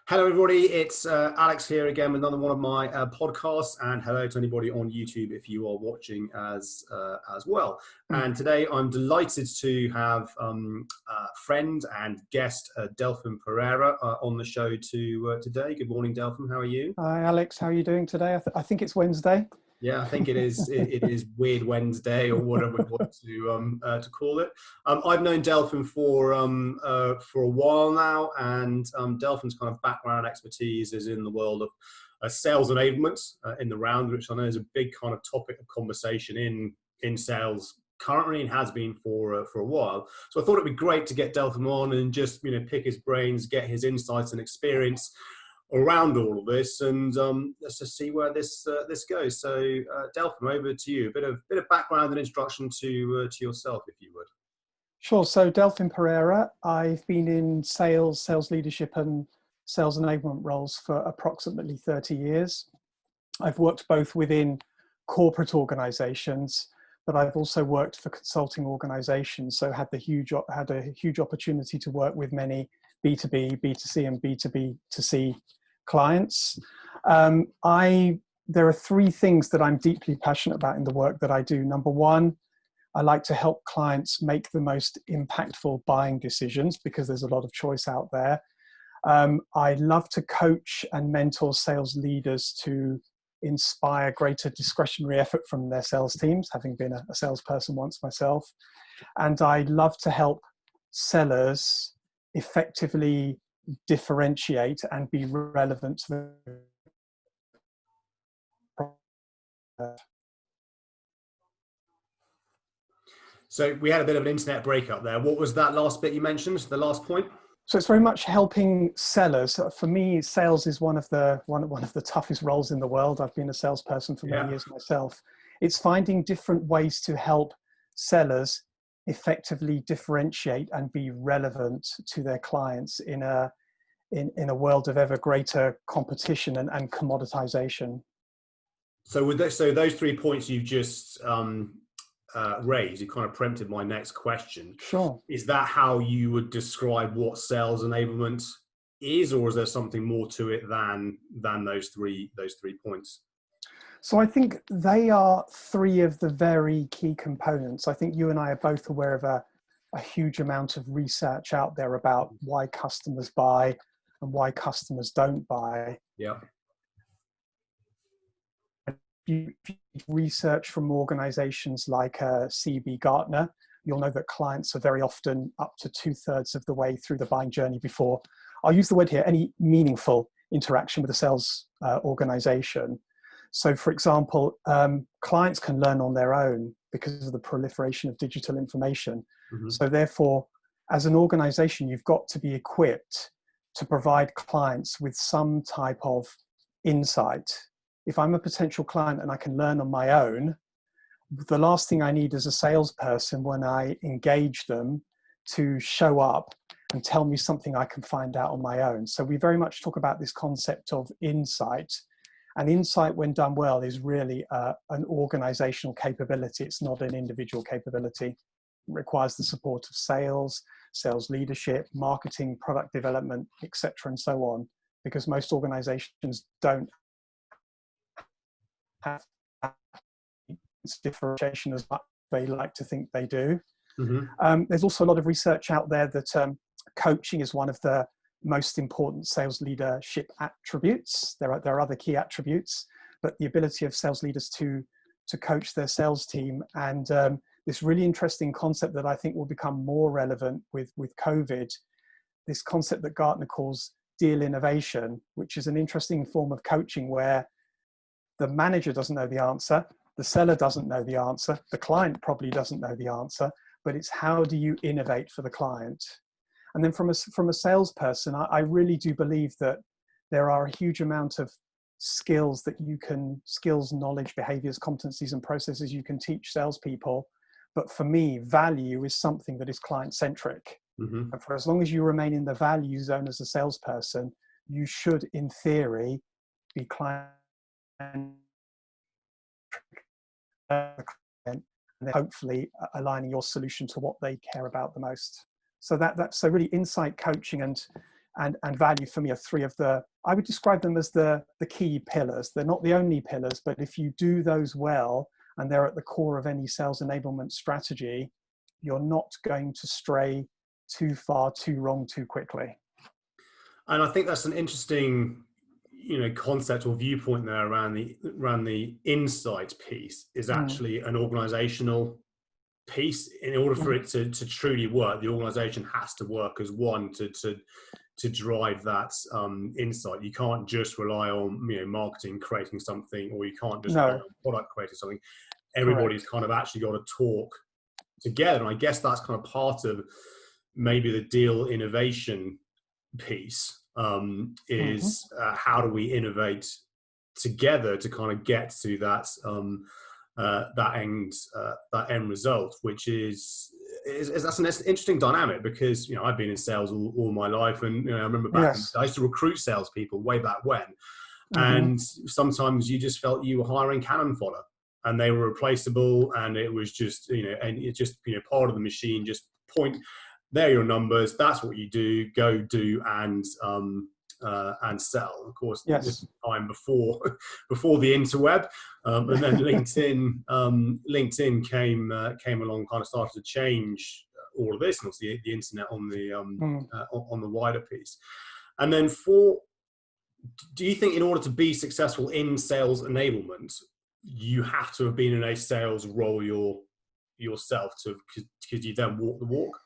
Hello, everybody. It's Alex here again with another one of my podcasts, and hello to anybody on YouTube if you are watching as well. And today I'm delighted to have friend and guest Delfim Pereira on the show today. Good morning, Delfim. How are you? Hi, Alex. How are you doing today? I think it's Wednesday. Yeah, I think it is. It is Weird Wednesday, or whatever we want to call it. I've known Delfim for a while now, and Delfim's kind of background and expertise is in the world of sales enablement in the round, which I know is a big kind of topic of conversation in sales currently, and has been for a while. So I thought it'd be great to get Delfim on and just pick his brains, get his insights and experience around all of this, and let's just see where this goes. So, Delfim, over to you. A bit of background and introduction to yourself, if you would. Sure. So, Delfim Pereira. I've been in sales leadership, and sales enablement roles for approximately 30 years. I've worked both within corporate organizations, but I've also worked for consulting organizations. So, had a huge opportunity to work with many B2B, B2C, and B2B2C clients. There are three things that I'm deeply passionate about in the work that I do. Number one, I like to help clients make the most impactful buying decisions because there's a lot of choice out there. I love to coach and mentor sales leaders to inspire greater discretionary effort from their sales teams, having been a salesperson once myself. And I love to help sellers effectively differentiate and be relevant to the. So we had a bit of an internet breakup there. What was that last bit you mentioned, the last point? So it's very much helping sellers. For me, sales is one of the toughest roles in the world. I've been a salesperson for many years myself. It's finding different ways to help sellers effectively differentiate and be relevant to their clients in a world of ever greater competition and commoditization. So those 3 points you've just raised, you kind of preempted my next question. Sure. Is that how you would describe what sales enablement is, or is there something more to it than those three points? So I think they are three of the very key components. I think you and I are both aware of a huge amount of research out there about why customers buy and why customers don't buy. Yeah. You research from organizations like CB Gartner, you'll know that clients are very often up to 2/3 of the way through the buying journey before, I'll use the word here, any meaningful interaction with a sales organization. So for example, clients can learn on their own because of the proliferation of digital information. Mm-hmm. So therefore, as an organization, you've got to be equipped to provide clients with some type of insight. If I'm a potential client and I can learn on my own, the last thing I need as a salesperson when I engage them to show up and tell me something I can find out on my own. So we very much talk about this concept of insight. And insight, when done well, is really an organizational capability. It's not an individual capability. It requires the support of sales leadership, marketing, product development, etc., and so on, because most organizations don't have differentiation as much as they like to think they do. Mm-hmm. There's also a lot of research out there that coaching is one of the most important sales leadership attributes. There are other key attributes, but the ability of sales leaders to coach their sales team, and this really interesting concept that I think will become more relevant with COVID, this concept that Gartner calls deal innovation, which is an interesting form of coaching where the manager doesn't know the answer, the seller doesn't know the answer, the client probably doesn't know the answer, but it's how do you innovate for the client? And then from a salesperson, I really do believe that there are a huge amount of skills, knowledge, behaviors, competencies, and processes you can teach salespeople. But for me, value is something that is client-centric. Mm-hmm. And for as long as you remain in the value zone as a salesperson, you should, in theory, be client-centric, and hopefully aligning your solution to what they care about the most. So that's so really insight, coaching, and and value for me are three of the, I would describe them as the key pillars. They're not the only pillars, but if you do those well, and they're at the core of any sales enablement strategy, you're not going to stray too far, too wrong, too quickly. And I think that's an interesting, concept or viewpoint there around the insight piece is actually an organizational piece. In order for it to truly work, the organization has to work as one to drive that insight. You can't just rely on marketing creating something, or you can't just rely on product creating something. Everybody's kind of actually got to talk together, and I guess that's kind of part of maybe the deal innovation piece, is how do we innovate together to kind of get to that that end result, which is that's an interesting dynamic, because I've been in sales all my life, and I remember back I used to recruit salespeople way back when, and sometimes you just felt you were hiring cannon fodder, and they were replaceable, and it was just and it just part of the machine. Just point, there are your numbers, that's what you do, go do and sell. Of course, this is time before the interweb, and then LinkedIn came along, kind of started to change all of this, and obviously the internet on the wider piece. And then do you think in order to be successful in sales enablement, you have to have been in a sales role yourself because you then walk the walk?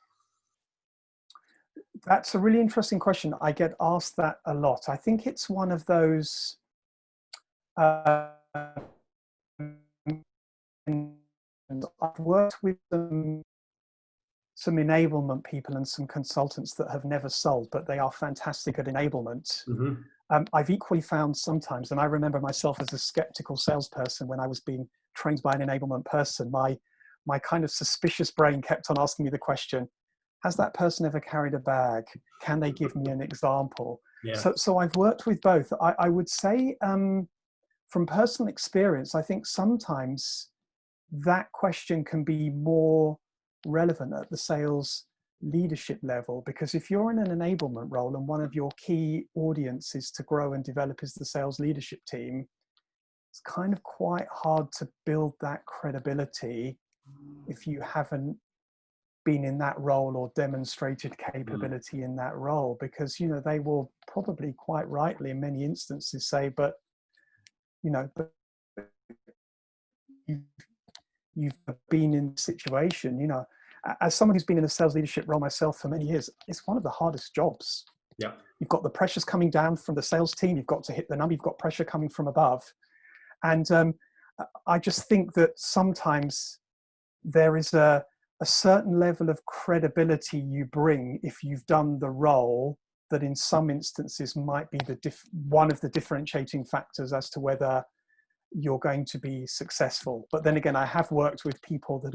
That's a really interesting question. I get asked that a lot. I think it's one of those and I've worked with some enablement people and some consultants that have never sold, but they are fantastic at enablement. I've equally found sometimes, and I remember myself as a skeptical salesperson when I was being trained by an enablement person, my kind of suspicious brain kept on asking me the question, has that person ever carried a bag? Can they give me an example? So I've worked with both. I would say from personal experience, I think sometimes that question can be more relevant at the sales leadership level, because if you're in an enablement role and one of your key audiences to grow and develop is the sales leadership team, it's kind of quite hard to build that credibility if you haven't been in that role or demonstrated capability in that role, because they will probably quite rightly in many instances say, but you've been in a situation, as someone who's been in a sales leadership role myself for many years, it's one of the hardest jobs. You've got the pressures coming down from the sales team, you've got to hit the number, you've got pressure coming from above, and I just think that sometimes there is a certain level of credibility you bring if you've done the role that in some instances might be one of the differentiating factors as to whether you're going to be successful. But then again, I have worked with people that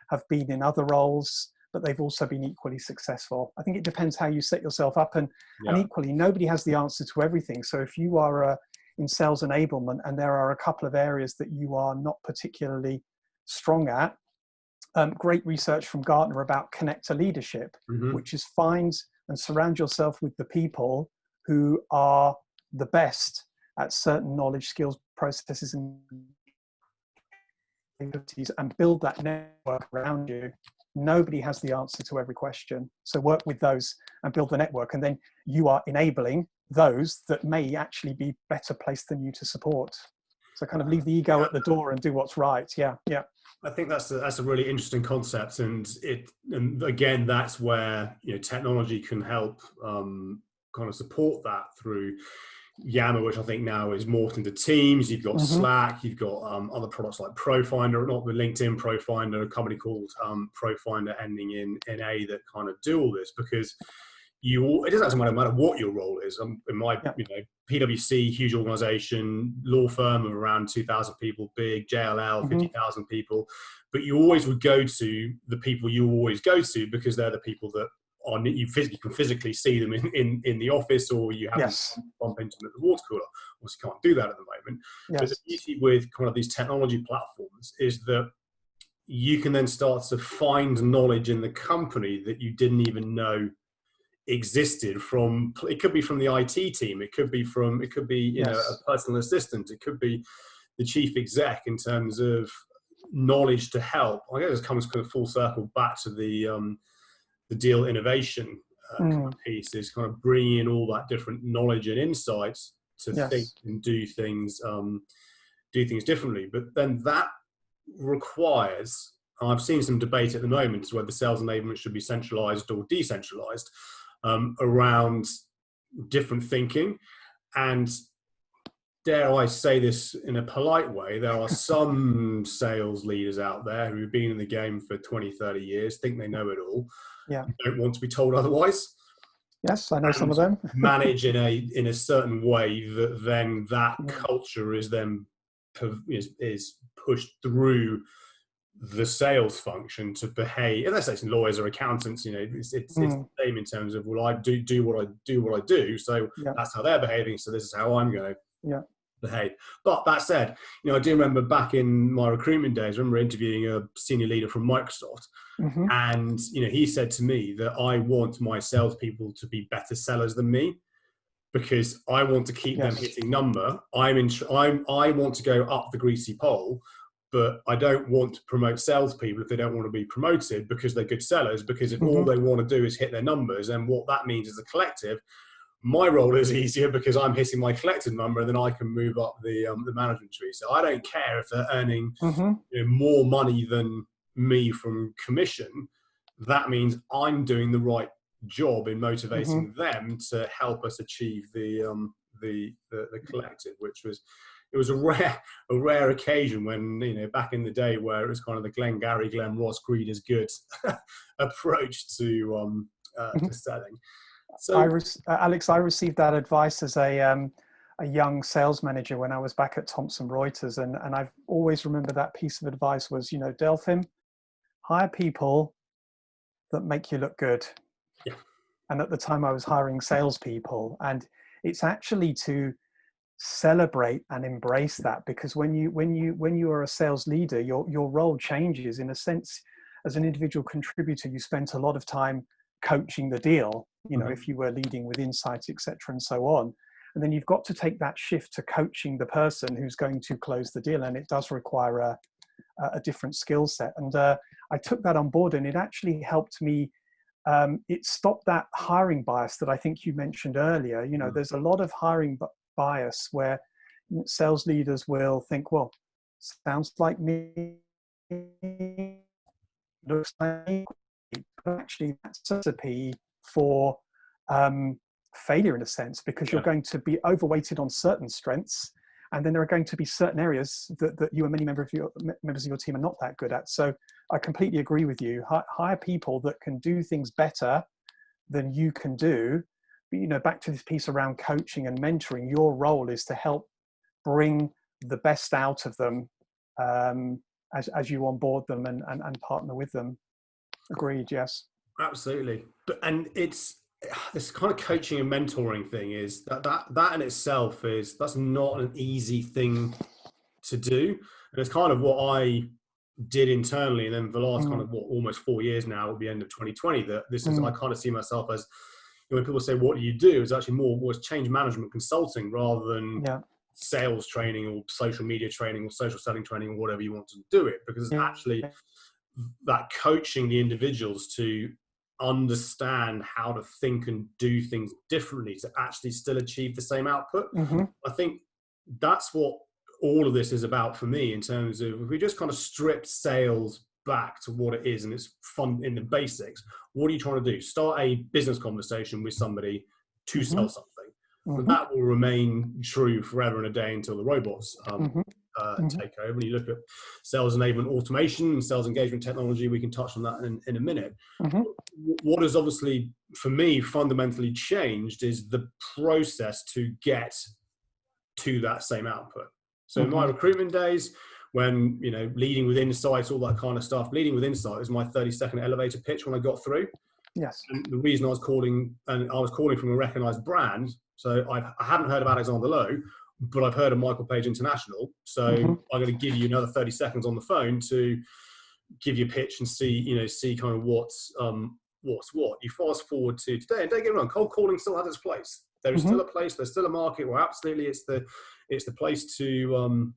have been in other roles, but they've also been equally successful. I think it depends how you set yourself up, and equally, nobody has the answer to everything. So if you are in sales enablement and there are a couple of areas that you are not particularly strong at, great research from Gartner about connector leadership, which is find and surround yourself with the people who are the best at certain knowledge, skills, processes, and abilities, and build that network around you. Nobody has the answer to every question. So work with those and build the network, and then you are enabling those that may actually be better placed than you to support. So kind of leave the ego at the door and do what's right. Yeah. I think that's a really interesting concept, and again, that's where technology can help kind of support that through Yammer, which I think now is morphed into Teams. You've got Slack, you've got other products like Profinder, not the LinkedIn Profinder, a company called Profinder ending in A, that kind of do all this, because it doesn't matter what your role is. In my PwC, huge organization, law firm of around 2,000 people, big, JLL, 50,000 people, but you always would go to the people you always go to, because they're the people that you can physically see them in the office, or you have to bump into them at the water cooler. Obviously, you can't do that at the moment. But the beauty with kind of these technology platforms is that you can then start to find knowledge in the company that you didn't even know existed from, it could be from the IT team, it could be you know, a personal assistant, it could be the chief exec in terms of knowledge to help. I guess it comes kind of full circle back to the deal innovation kind of piece, is kind of bringing in all that different knowledge and insights to think and do things differently. But then that requires, I've seen some debate at the moment as whether sales enablement should be centralized or decentralized around different thinking. And dare I say this in a polite way, there are some sales leaders out there who've been in the game for 20, 30 years, think they know it all, don't want to be told otherwise. Yes, I know some of them. Manage in a certain way that then that culture is then is pushed through the sales function to behave. Unless it's lawyers or accountants, you know, it's the same in terms of, well, I do what I do, so that's how they're behaving, so this is how I'm going to behave. But that said, you know, I do remember back in my recruitment days, I remember interviewing a senior leader from Microsoft, and you know, he said to me that I want my salespeople to be better sellers than me, because I want to keep them hitting number. I want to go up the greasy pole, but I don't want to promote salespeople if they don't want to be promoted because they're good sellers. Because if all they want to do is hit their numbers, and what that means is a collective, my role is easier because I'm hitting my collective number, and then I can move up the management tree. So I don't care if they're earning you know, more money than me from commission. That means I'm doing the right job in motivating them to help us achieve the collective, which was, it was a rare occasion when, you know, back in the day where it was kind of the Glengarry, Glen Ross, greed is good approach to selling. So Alex, I received that advice as a young sales manager when I was back at Thomson Reuters, and I've always remembered that piece of advice was, you know, Delfim, hire people that make you look good. Yeah. And at the time I was hiring salespeople, and it's actually to celebrate and embrace that, because when you are a sales leader, your role changes. In a sense, as an individual contributor, you spent a lot of time coaching the deal, you know, if you were leading with insights, etc., and so on. And then you've got to take that shift to coaching the person who's going to close the deal, and it does require a different skill set. And I took that on board, and it actually helped me. It stopped that hiring bias that I think you mentioned earlier. You know, there's a lot of hiring bias where sales leaders will think, well, sounds like me, looks like me, but actually that's a recipe for failure in a sense, because you're going to be overweighted on certain strengths, and then there are going to be certain areas that you and many members of your team are not that good at. So I completely agree with you. Hire people that can do things better than you can do. But, you know, back to this piece around coaching and mentoring, your role is to help bring the best out of them as you onboard them and partner with them. Agreed, yes. Absolutely. And it's this kind of coaching and mentoring thing is that in itself that's not an easy thing to do. And it's kind of what I did internally, and then for the last kind of almost 4 years now, at the end of 2020, that this is, I kind of see myself as, you know, when people say, what do you do? It's actually more change management consulting rather than sales training or social media training or social selling training or whatever you want to do it, because it's actually that coaching the individuals to understand how to think and do things differently to actually still achieve the same output. I think that's what all of this is about for me, in terms of, if we just kind of strip sales back to what it is and it's fun in the basics, what are you trying to do? Start a business conversation with somebody to sell something. And that will remain true forever and a day until the robots take over. And you look at sales enablement automation and sales engagement technology, we can touch on that in a minute. What has obviously, for me, fundamentally changed is the process to get to that same output. So in my recruitment days, when, you know, leading with insights, all that kind of stuff, leading with insight was my 30-second elevator pitch when I got through. Yes. And the reason I was calling from a recognized brand, so I hadn't heard of Alexander Lowe, but I've heard of Michael Page International. So I'm going to give you another 30 seconds on the phone to give you a pitch and see kind of what's what's what. You fast forward to today, and don't get me wrong, cold calling still has its place. There is still a place. There's still a market where absolutely it's the place to do and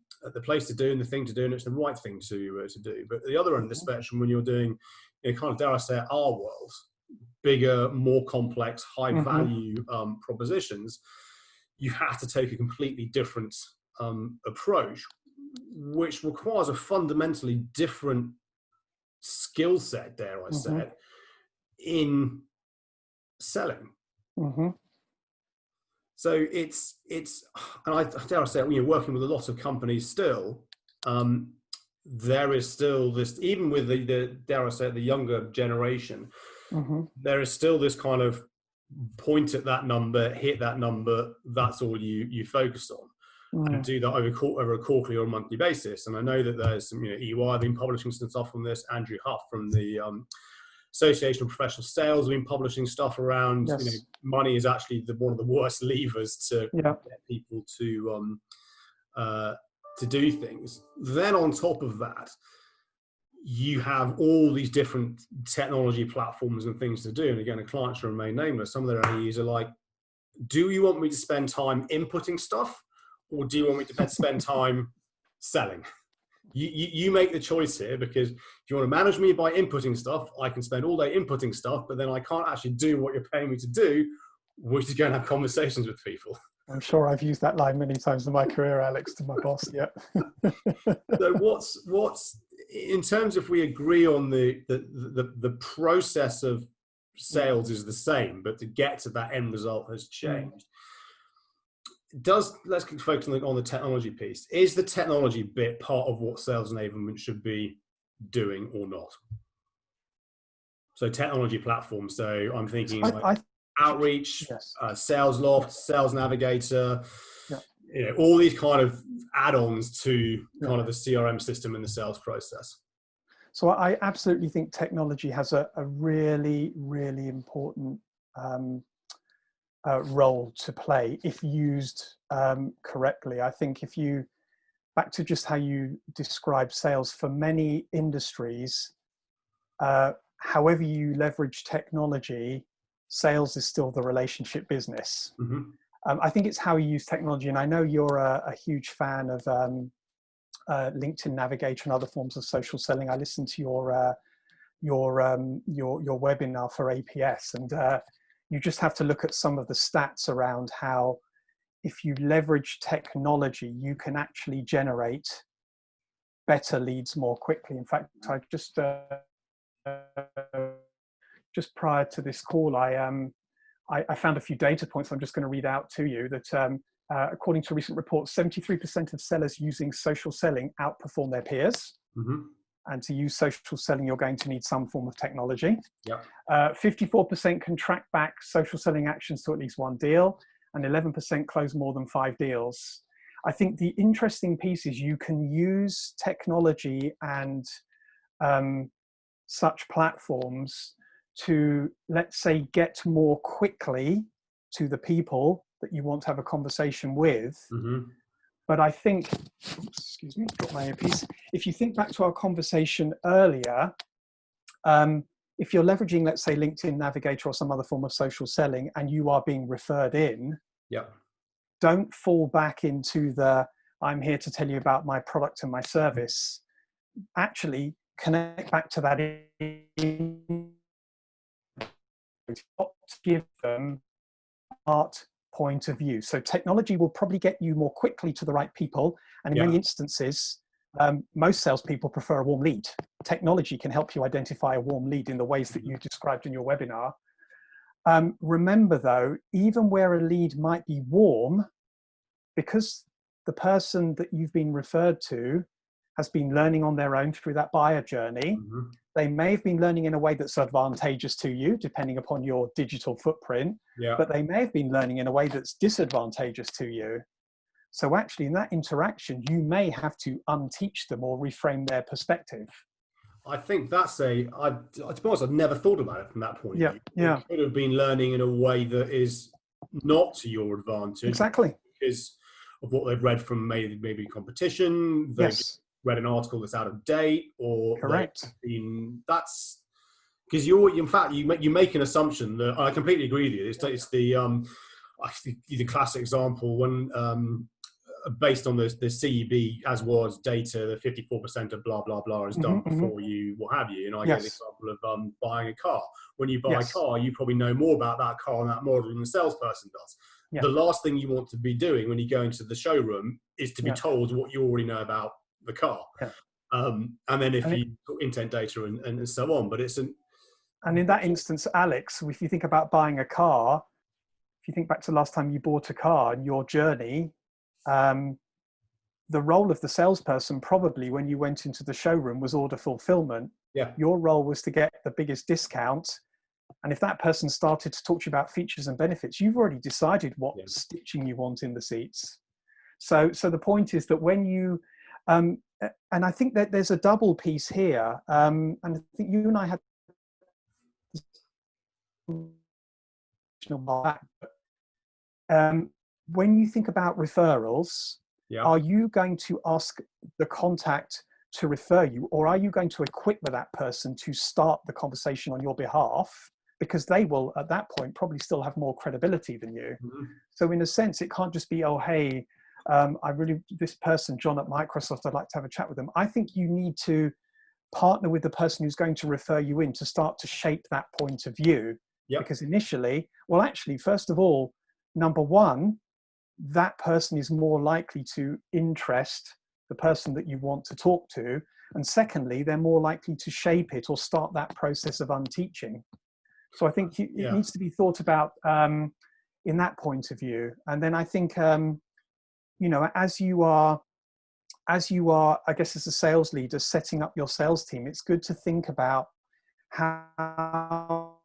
the thing to do, and it's the right thing to do. But at the other end of the spectrum, when you're doing, kind of, dare I say, our world, bigger, more complex, high value propositions, you have to take a completely different approach, which requires a fundamentally different skill set, dare I say, in selling. So it's, and I dare I say, when you're working with a lot of companies still, there is still this, even with the dare I say, the younger generation, there is still this kind of point at that number, hit that number, that's all you focus on, and do that over a quarterly or a monthly basis. And I know that there's some, EY have been publishing some stuff on this. Andrew Huff from the Association of Professional Sales have been publishing stuff around, money is actually one of the worst levers to get people to do things. Then on top of that, you have all these different technology platforms and things to do. And again, the clients should remain nameless. Some of their AEs are like, do you want me to spend time inputting stuff, or do you want me to spend time selling? You make the choice here, because if you want to manage me by inputting stuff, I can spend all day inputting stuff, but then I can't actually do what you're paying me to do, which is go and have conversations with people. I'm sure I've used that line many times in my career, Alex, to my boss. Yeah. So what's in terms, if we agree on the process of sales is the same, but to get to that end result has changed. Let's focus on the technology piece. Is the technology bit part of what sales enablement should be doing or not? So technology platforms. So I'm thinking Outreach, Sales Loft, Sales Navigator, all these kind of add-ons to kind of the CRM system and the sales process. So I absolutely think technology has a really, really important role to play if used correctly. I think back to just how you describe sales, for many industries, however you leverage technology, sales is still the relationship business. I think it's how you use technology. And I know you're a huge fan of LinkedIn Navigator and other forms of social selling. I listened to your webinar for APS, and you just have to look at some of the stats around how, if you leverage technology, you can actually generate better leads more quickly. In fact, I just prior to this call, I found a few data points I'm just going to read out to you that according to a recent report, 73% of sellers using social selling outperform their peers. And to use social selling, you're going to need some form of technology. 54% can track back social selling actions to at least one deal, and 11% close more than 5 deals. I think the interesting piece is you can use technology and such platforms to, let's say, get more quickly to the people that you want to have a conversation with. But I think, excuse me, got my earpiece. If you think back to our conversation earlier, if you're leveraging, let's say, LinkedIn Navigator or some other form of social selling, and you are being referred in, don't fall back into I'm here to tell you about my product and my service. Actually, connect back to that to give them art point of view. So technology will probably get you more quickly to the right people. And in many instances, most salespeople prefer a warm lead. Technology can help you identify a warm lead in the ways that you described in your webinar. Remember though, even where a lead might be warm, because the person that you've been referred to has been learning on their own through that buyer journey, they may have been learning in a way that's advantageous to you, depending upon your digital footprint, but they may have been learning in a way that's disadvantageous to you. So actually in that interaction, you may have to unteach them or reframe their perspective. I think that's to be honest, I've never thought about it from that point of view. You could have been learning in a way that is not to your advantage. Exactly. Because of what they've read from maybe competition, they've read an article that's out of date, or correct. That's because in fact, you make an assumption that I completely agree with you. It's the I think the classic example when based on the CEB as was data, the 54% of blah blah blah is done before you what have you. And I get the example of buying a car. When you buy a car, you probably know more about that car and that model than the salesperson does. The last thing you want to be doing when you go into the showroom is to be told what you already know about the car. And then if you intent data and so on, but it's an. And in that instance, Alex, if you think about buying a car, if you think back to the last time you bought a car and your journey, the role of the salesperson probably when you went into the showroom was order fulfillment. Your role was to get the biggest discount. And if that person started to talk to you about features and benefits, you've already decided what stitching you want in the seats. So the point is that when you, and I think that there's a double piece here. And I think you and I had when you think about referrals, are you going to ask the contact to refer you, or are you going to equip that person to start the conversation on your behalf? Because they will, at that point, probably still have more credibility than you. So in a sense, it can't just be, oh, hey, this person, John at Microsoft, I'd like to have a chat with them. I think you need to partner with the person who's going to refer you in to start to shape that point of view. Because initially, well, actually, first of all, number one, that person is more likely to interest the person that you want to talk to. And secondly, they're more likely to shape it or start that process of unteaching. So I think it needs to be thought about in that point of view. And then I think, you know, as you are, I guess, as a sales leader, setting up your sales team, it's good to think about how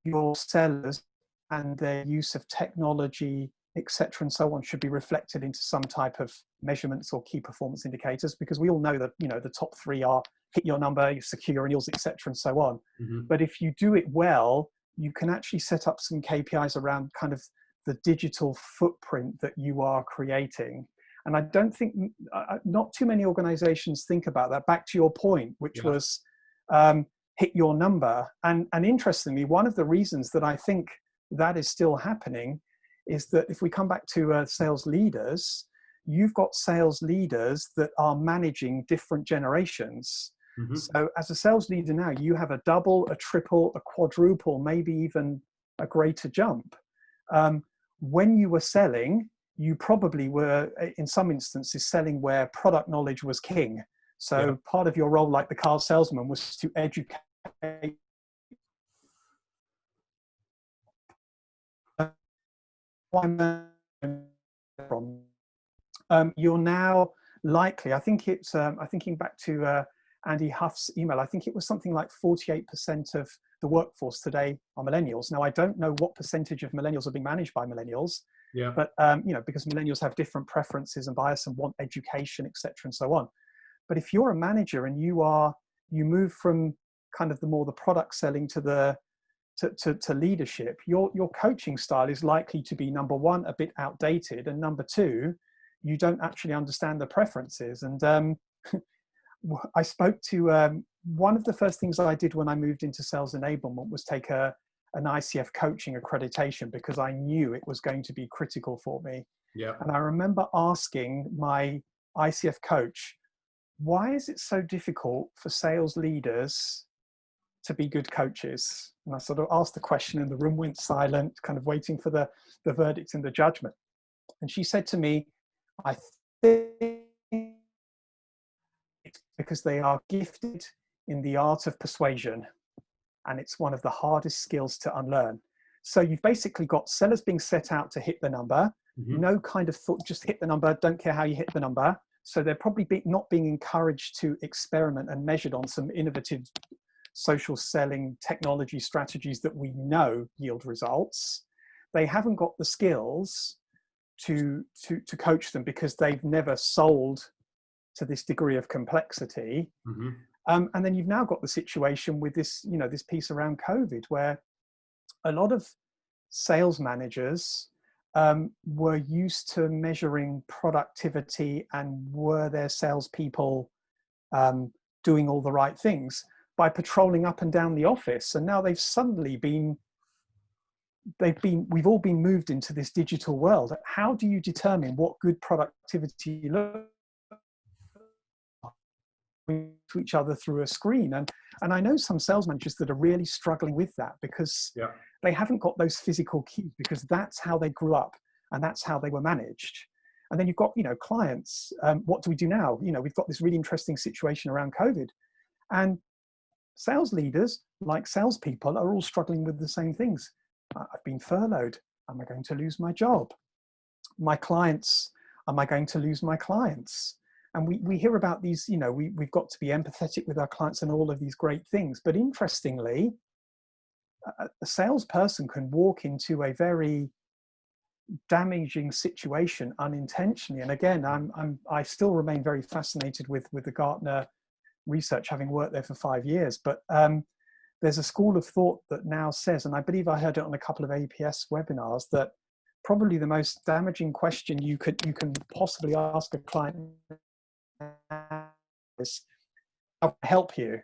your sellers and their use of technology, etc., and so on, should be reflected into some type of measurements or key performance indicators, because we all know that, you know, the top three are hit your number, you secure renewals, etc., and so on. But if you do it well, you can actually set up some KPIs around kind of the digital footprint that you are creating. And I don't think, not too many organizations think about that. Back to your point, which was hit your number. And interestingly, one of the reasons that I think that is still happening is that if we come back to sales leaders, you've got sales leaders that are managing different generations. So as a sales leader now, you have a double, a triple, a quadruple, maybe even a greater jump. When you were selling, you probably were, in some instances, selling where product knowledge was king. So part of your role, like the car salesman, was to educate. You're now likely, I think it's, I'm thinking back to Andy Huff's email, I think it was something like 48% of the workforce today are millennials. Now, I don't know what percentage of millennials are being managed by millennials, but you know, because millennials have different preferences and bias and want education, etc., and so on. But if you're a manager and you move from kind of the product selling to the to leadership, your coaching style is likely to be, number one, a bit outdated, and number two, you don't actually understand the preferences. And I spoke to one of the first things I did when I moved into sales enablement was take an ICF coaching accreditation, because I knew it was going to be critical for me. And I remember asking my ICF coach, why is it so difficult for sales leaders to be good coaches? And I sort of asked the question and the room went silent, kind of waiting for the verdict and the judgment. And she said to me, I think it's because they are gifted in the art of persuasion, and it's one of the hardest skills to unlearn. So you've basically got sellers being set out to hit the number, no kind of thought, just hit the number, don't care how you hit the number. So they're probably not being encouraged to experiment and measured on some innovative social selling technology strategies that we know yield results. They haven't got the skills to coach them because they've never sold to this degree of complexity. And then you've now got the situation with this, you know, this piece around COVID, where a lot of sales managers were used to measuring productivity and were their salespeople doing all the right things. by patrolling up and down the office. And now they've suddenly we've all been moved into this digital world. How do you determine what good productivity looks to each other through a screen? And I know some sales managers that are really struggling with that because they haven't got those physical cues, because that's how they grew up and that's how they were managed. And then you've got, clients, what do we do now? We've got this really interesting situation around COVID, and sales leaders, like salespeople, are all struggling with the same things. I've been furloughed. Am I going to lose my job? My clients, am I going to lose my clients? And we hear about these, we've got to be empathetic with our clients and all of these great things. But interestingly, a salesperson can walk into a very damaging situation unintentionally. And again, I still remain very fascinated with the Gartner research, having worked there for 5 years. But there's a school of thought that now says, and I believe I heard it on a couple of APS webinars, that probably the most damaging question you can possibly ask a client is, how can I help you?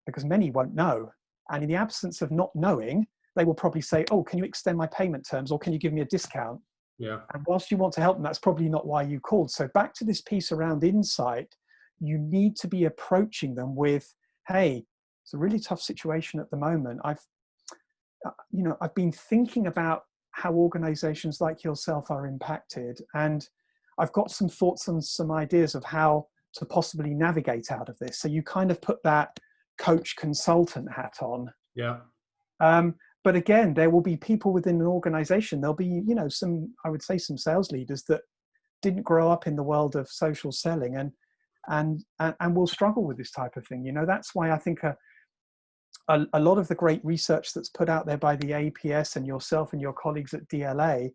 Because many won't know. And in the absence of not knowing, they will probably say, oh, can you extend my payment terms, or can you give me a discount? Yeah. And whilst you want to help them, that's probably not why you called. So back to this piece around insight, you need to be approaching them with, hey, it's a really tough situation at the moment. I've been thinking about how organizations like yourself are impacted, and I've got some thoughts and some ideas of how to possibly navigate out of this. So you kind of put that coach consultant hat on. Yeah. But again, there will be people within an organization. There'll be, some sales leaders that didn't grow up in the world of social selling and will struggle with this type of thing. That's why I think a lot of the great research that's put out there by the APS and yourself and your colleagues at DLA,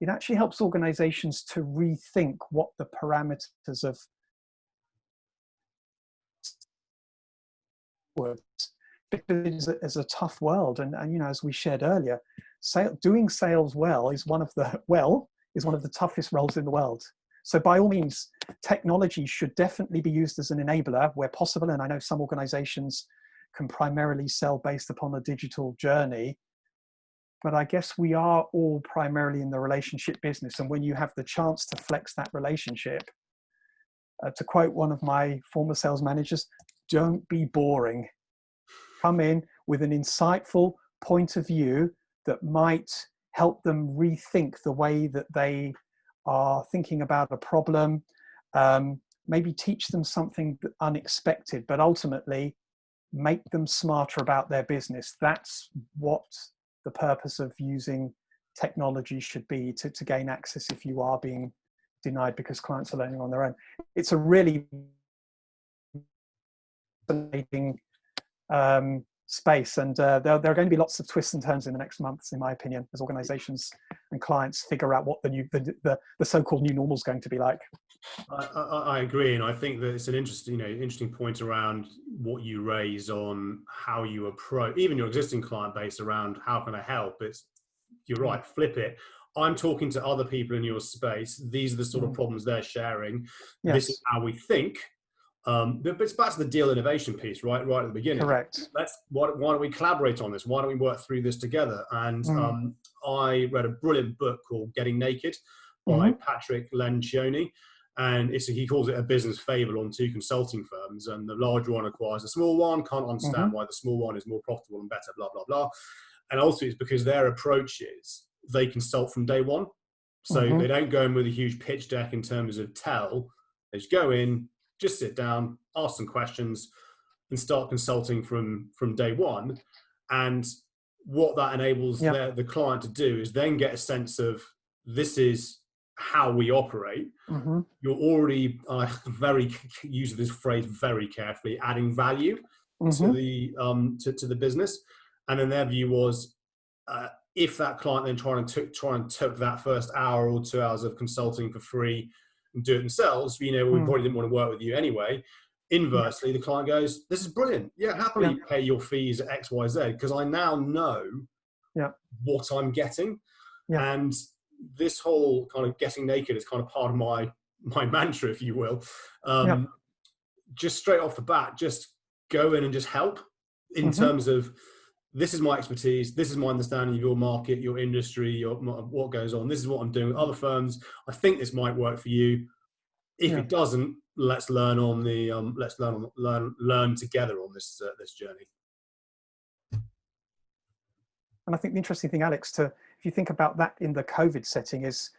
it actually helps organizations to rethink what the parameters of words, because it's a tough world. And as we shared earlier, doing sales well is one of the toughest roles in the world. So by all means, technology should definitely be used as an enabler where possible. And I know some organizations can primarily sell based upon a digital journey, but I guess we are all primarily in the relationship business. And when you have the chance to flex that relationship, to quote one of my former sales managers, don't be boring. Come in with an insightful point of view that might help them rethink the way that they are thinking about a problem, maybe teach them something unexpected, but ultimately make them smarter about their business. That's what the purpose of using technology should be, to gain access if you are being denied because clients are learning on their own. It's a really fascinating space, and there are going to be lots of twists and turns in the next months, in my opinion, as organizations and clients figure out what the so-called new normal is going to be like. I agree, and I think that it's an interesting point around what you raise on how you approach even your existing client base around how can I help. You're right, flip it. I'm talking to other people in your space. These are the sort of problems they're sharing. Yes. This is how we think. But it's back to the deal innovation piece, right at the beginning. Correct. Why don't we collaborate on this? Why don't we work through this together? And I read a brilliant book called Getting Naked by Patrick Lencioni. And he calls it a business fable on two consulting firms. And the large one acquires the small one, can't understand why the small one is more profitable and better, blah, blah, blah. And also it's because their approach is they consult from day one. So they don't go in with a huge pitch deck in terms of tell. They just go in, just sit down, ask some questions, and start consulting from day one. And what that enables the client to do is then get a sense of, this is how we operate. You're already using this phrase very carefully, adding value to the business. And then their view was, if that client then try and took that first hour or 2 hours of consulting for free and do it themselves, we probably didn't want to work with you anyway. Inversely, the client goes, this is brilliant. Yeah, happily pay your fees at X, Y, Z, because I now know what I'm getting. And this whole kind of getting naked is kind of part of my mantra, if you will. Just straight off the bat, just go in and just help. in terms of, this is my expertise, this is my understanding of your market, your industry, what goes on, this is what I'm doing with other firms, I think this might work for you. If it doesn't, let's learn on the learn together on this this journey. And I think the interesting thing, Alex, if you think about that in the COVID setting, is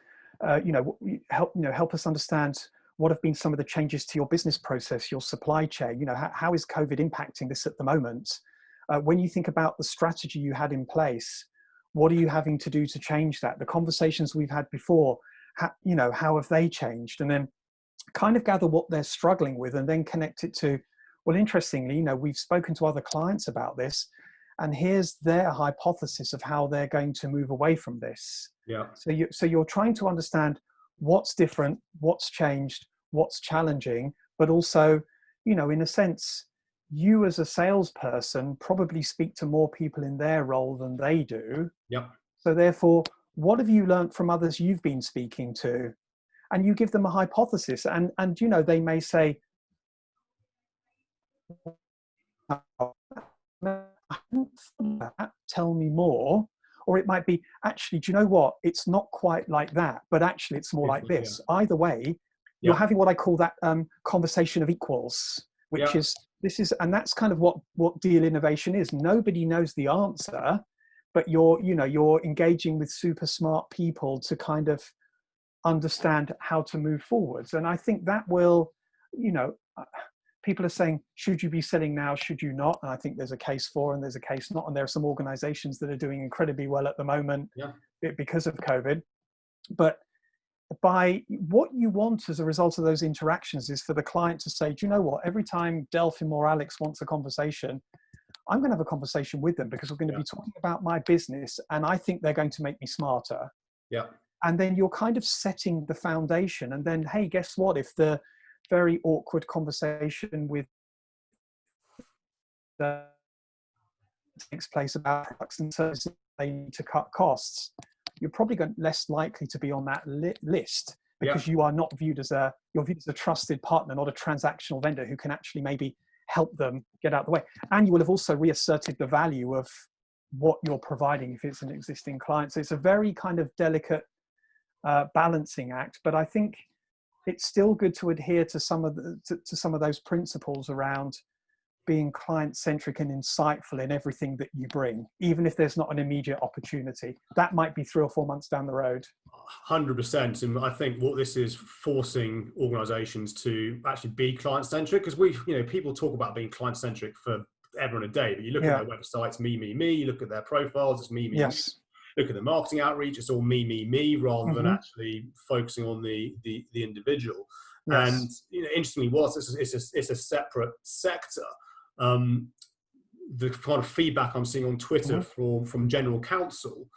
help us understand what have been some of the changes to your business process, your supply chain. How is COVID impacting this at the moment? When you think about the strategy you had in place, what are you having to do to change that? The conversations we've had before, how have they changed? And then kind of gather what they're struggling with, and then connect it to, well, interestingly, we've spoken to other clients about this, and here's their hypothesis of how they're going to move away from this. Yeah. So you're trying to understand what's different, what's changed, what's challenging, but also, in a sense, you as a salesperson probably speak to more people in their role than they do. Yep. So therefore, what have you learned from others you've been speaking to? And you give them a hypothesis, and they may say, I haven't thought of that, tell me more. Or it might be, actually, do you know what? It's not quite like that, but actually it's more like this. Yeah. Either way, you're having what I call that conversation of equals, which is, and that's kind of what deal innovation is. Nobody knows the answer, but you're engaging with super smart people to kind of understand how to move forwards. And I think that will, people are saying, should you be selling now? Should you not? And I think there's a case for, and there's a case not. And there are some organizations that are doing incredibly well at the moment because of COVID. But by what you want as a result of those interactions is for the client to say, do you know what? Every time Delfim or Alex wants a conversation, I'm going to have a conversation with them because we're going to be talking about my business, and I think they're going to make me smarter. Yeah. And then you're kind of setting the foundation. And then, hey, guess what? If the very awkward conversation with takes place about products and services they need to cut costs, you're probably less likely to be on that list because you are not viewed as you're viewed as a trusted partner, not a transactional vendor who can actually maybe help them get out of the way. And you will have also reasserted the value of what you're providing if it's an existing client. So it's a very kind of delicate balancing act, but I think it's still good to adhere to some of those principles around being client-centric and insightful in everything that you bring, even if there's not an immediate opportunity. That might be 3 or 4 months down the road. 100%. And I think what this is forcing organizations to actually be client-centric, because people talk about being client-centric for ever and a day, but you look at their websites, me, you look at their profiles, it's me, me. Look at the marketing outreach, it's all me, rather than actually focusing on the individual. And interestingly, whilst it's a separate sector, the kind of feedback I'm seeing on Twitter from general counsel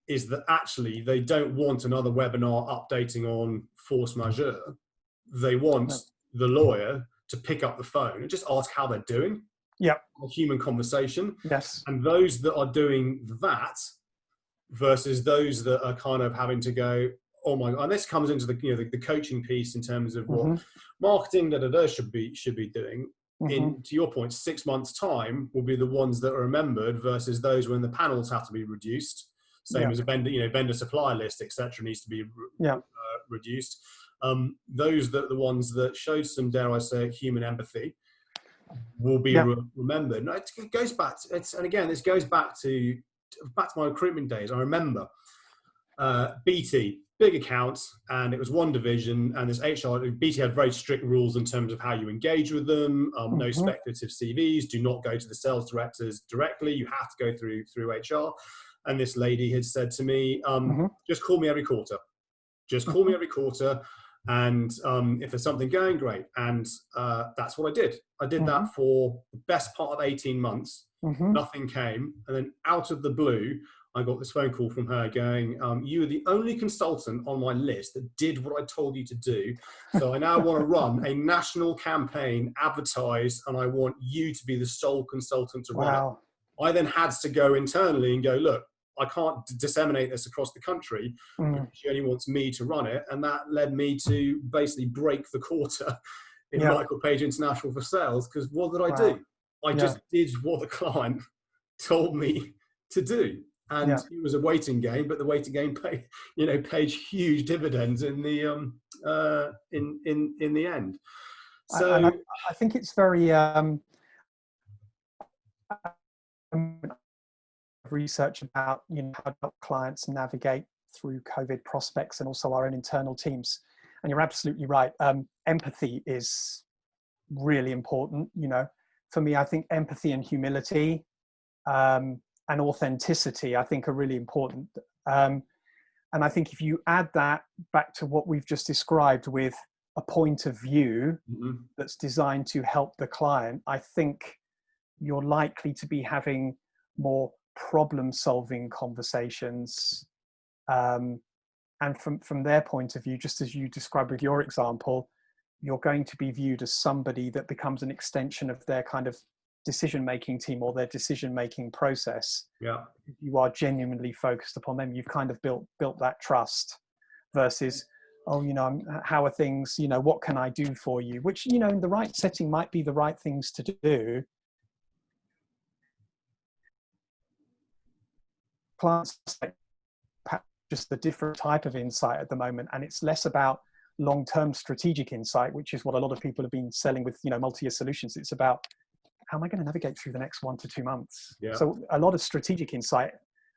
is that actually they don't want another webinar updating on force majeure. They want the lawyer to pick up the phone and just ask how they're doing. Yeah, a human conversation. Yes. And those that are doing that versus those that are kind of having to go, oh my God, and this comes into the coaching piece in terms of what marketing should be doing. In, to your point, 6 months time will be the ones that are remembered versus those when the panels have to be reduced. Same as a vendor supplier list, etc., needs to be reduced. Those that the ones that showed some, dare I say, human empathy will be remembered. No, it goes back. This goes back to my recruitment days. I remember BT, big accounts, and it was one division, and this BT had very strict rules in terms of how you engage with them. No speculative CVs, do not go to the sales directors directly, you have to go through HR. And this lady had said to me, just call me every quarter. Just call me every quarter, and if there's something going, great. And that's what I did. I did that for the best part of 18 months. Nothing came, and then out of the blue, I got this phone call from her going, you are the only consultant on my list that did what I told you to do. So I now want to run a national campaign, advertise, and I want you to be the sole consultant to run it. I then had to go internally and go, look, I can't disseminate this across the country. She only wants me to run it. And that led me to basically break the quarter in Michael Page International for sales, because what did I do? I just did what the client told me to do. And it was a waiting game, but the waiting game paid huge dividends in the in the end. So and I think it's very research about how to help clients navigate through COVID prospects and also our own internal teams. And you're absolutely right. Empathy is really important. For me, I think empathy and humility and authenticity, I think, are really important. And I think if you add that back to what we've just described with a point of view that's designed to help the client, I think you're likely to be having more problem-solving conversations. And from their point of view, just as you described with your example, you're going to be viewed as somebody that becomes an extension of their kind of decision-making team or their decision-making process. Yeah. If you are genuinely focused upon them, you've kind of built that trust versus, how are things, what can I do for you? Which, in the right setting might be the right things to do. Clients just the different type of insight at the moment, and it's less about long-term strategic insight, which is what a lot of people have been selling with multi-year solutions. It's about, how am I going to navigate through the next 1 to 2 months? So a lot of strategic insight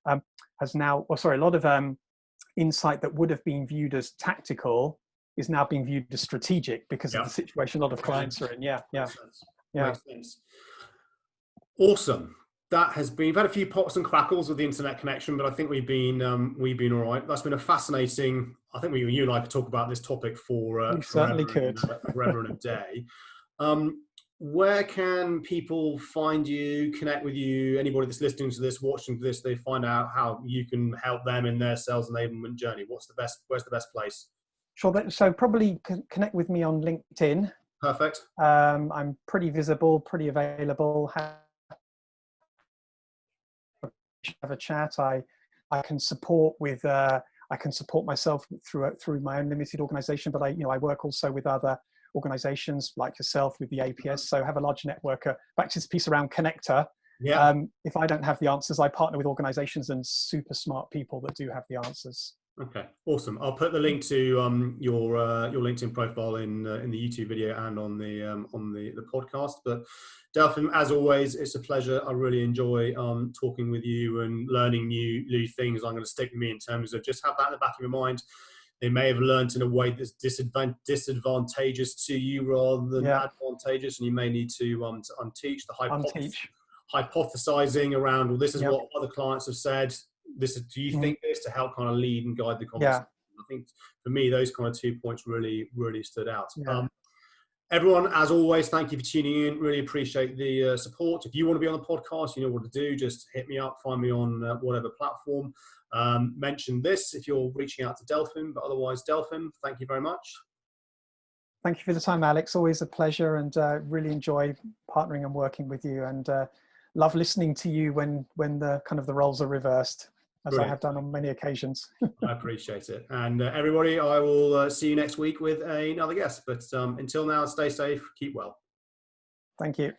a lot of insight that would have been viewed as tactical is now being viewed as strategic because of the situation a lot of clients are in. Makes sense. Awesome. We've had a few pops and crackles with the internet connection, but I think we've been all right. That's been a fascinating. I think you and I could talk about this topic for certainly could forever and a day. Where can people find you, connect with you? Anybody that's listening to this, watching this, they find out how you can help them in their sales enablement journey. Where's the best place? Sure. So probably connect with me on LinkedIn. Perfect. I'm pretty visible, pretty available. Have a chat. I can support with I can support myself through my own limited organization, but I work also with other organizations like yourself with the APS, so I have a large network. Back to this piece around connector. If I don't have the answers, I partner with organizations and super smart people that do have the answers. Okay, awesome. I'll put the link to your LinkedIn profile in the YouTube video and on the podcast. But Delfim, as always, it's a pleasure. I really enjoy talking with you and learning new things. I'm going to stick with me in terms of just have that in the back of your mind. They may have learned in a way that's disadvantageous to you rather than advantageous, and you may need to unteach the hypothesizing around. Well, this is what other clients have said. Do you think this, to help kind of lead and guide the conversation? I think for me, those kind of 2 points really stood out. Everyone, as always, thank you for tuning in. Really appreciate the support. If you want to be on the podcast, you know what to do. Just hit me up, find me on whatever platform. Mention this if you're reaching out to Delfim, but otherwise, Delfim, thank you very much. Thank you for the time, Alex. Always a pleasure, and really enjoy partnering and working with you, and love listening to you when the kind of the roles are reversed, as Brilliant. I have done on many occasions. I appreciate it. And everybody, I will see you next week with another guest. But until now, stay safe, keep well. Thank you.